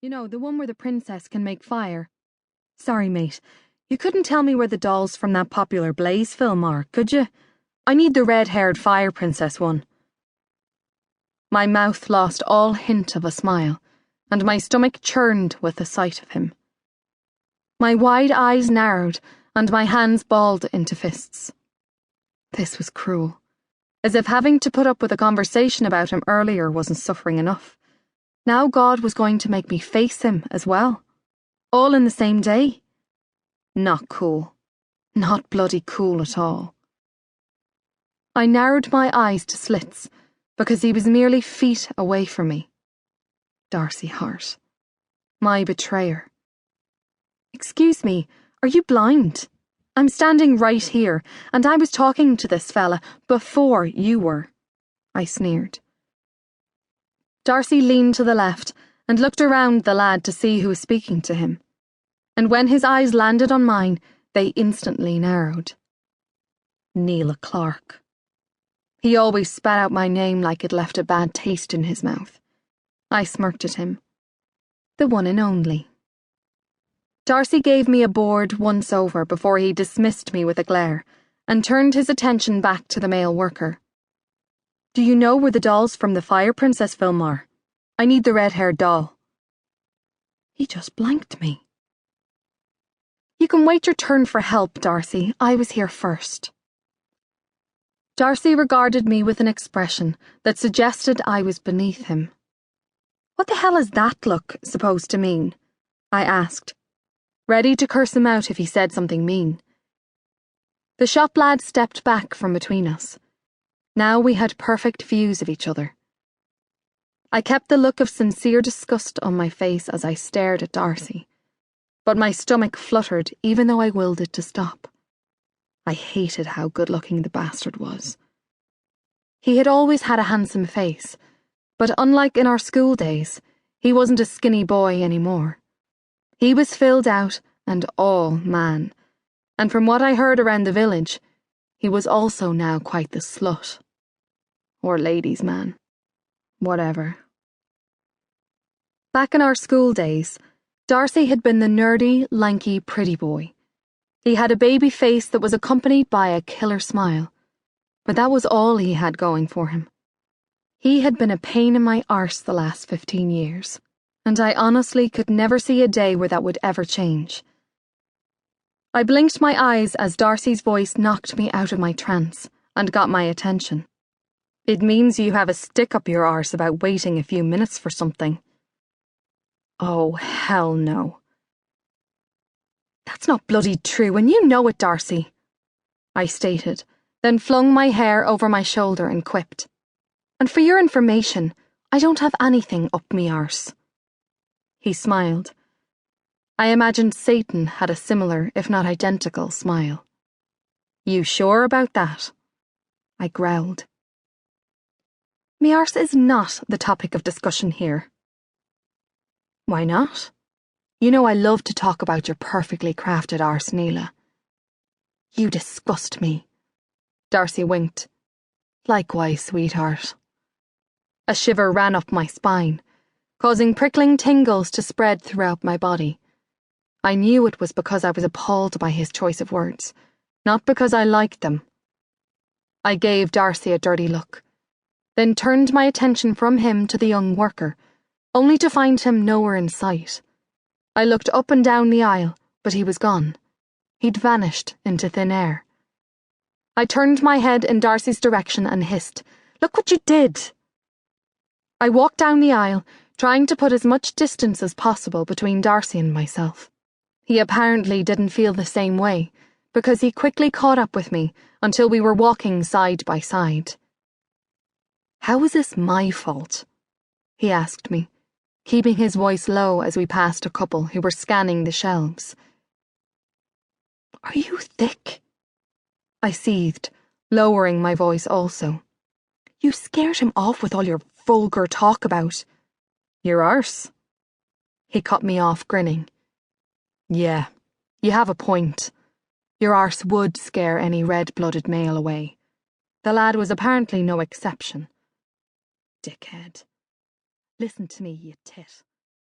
You know, the one where the princess can make fire. Sorry, mate. You couldn't tell me where the dolls from that popular Blaze film are, could you? I need the red-haired fire princess one. My mouth lost all hint of a smile, and my stomach churned with the sight of him. My wide eyes narrowed, and my hands balled into fists. This was cruel, as if having to put up with a conversation about him earlier wasn't suffering enough. Now God was going to make me face him as well. All in the same day. Not cool. Not bloody cool at all. I narrowed my eyes to slits, because he was merely feet away from me. Darcy Hart. My betrayer. Excuse me, are you blind? I'm standing right here, and I was talking to this fella before you were. I sneered. Darcy leaned to the left and looked around the lad to see who was speaking to him. And when his eyes landed on mine, they instantly narrowed. Neala Clarke. He always spat out my name like it left a bad taste in his mouth. I smirked at him. The one and only. Darcy gave me a bored once over before he dismissed me with a glare and turned his attention back to the male worker. Do you know where the dolls from the Fire Princess film are? I need the red-haired doll. He just blanked me. You can wait your turn for help, Darcy. I was here first. Darcy regarded me with an expression that suggested I was beneath him. What the hell is that look supposed to mean? I asked, ready to curse him out if he said something mean. The shop lad stepped back from between us. Now we had perfect views of each other. I kept the look of sincere disgust on my face as I stared at Darcy, but my stomach fluttered even though I willed it to stop. I hated how good-looking the bastard was. He had always had a handsome face, but unlike in our school days, he wasn't a skinny boy anymore. He was filled out and all man, and from what I heard around the village, he was also now quite the slut. Or ladies' man. Whatever. Back in our school days, Darcy had been the nerdy, lanky, pretty boy. He had a baby face that was accompanied by a killer smile, but that was all he had going for him. He had been a pain in my arse the last 15 years, and I honestly could never see a day where that would ever change. I blinked my eyes as Darcy's voice knocked me out of my trance and got my attention. It means you have a stick up your arse about waiting a few minutes for something. Oh, hell no. That's not bloody true, and you know it, Darcy, I stated, then flung my hair over my shoulder and quipped. And for your information, I don't have anything up me arse. He smiled. I imagined Satan had a similar, if not identical, smile. You sure about that? I growled. Me arse is not the topic of discussion here. Why not? You know I love to talk about your perfectly crafted arse, Neala. You disgust me. Darcy winked. Likewise, sweetheart. A shiver ran up my spine, causing prickling tingles to spread throughout my body. I knew it was because I was appalled by his choice of words, not because I liked them. I gave Darcy a dirty look, then turned my attention from him to the young worker, only to find him nowhere in sight. I looked up and down the aisle, but he was gone. He'd vanished into thin air. I turned my head in Darcy's direction and hissed, "Look what you did!" I walked down the aisle, trying to put as much distance as possible between Darcy and myself. He apparently didn't feel the same way, because he quickly caught up with me until we were walking side by side. How is this my fault? He asked me, keeping his voice low as we passed a couple who were scanning the shelves. Are you thick? I seethed, lowering my voice also. You scared him off with all your vulgar talk about your arse. He cut me off, grinning. Yeah, you have a point. Your arse would scare any red-blooded male away. The lad was apparently no exception. Dickhead. Listen to me, you tit.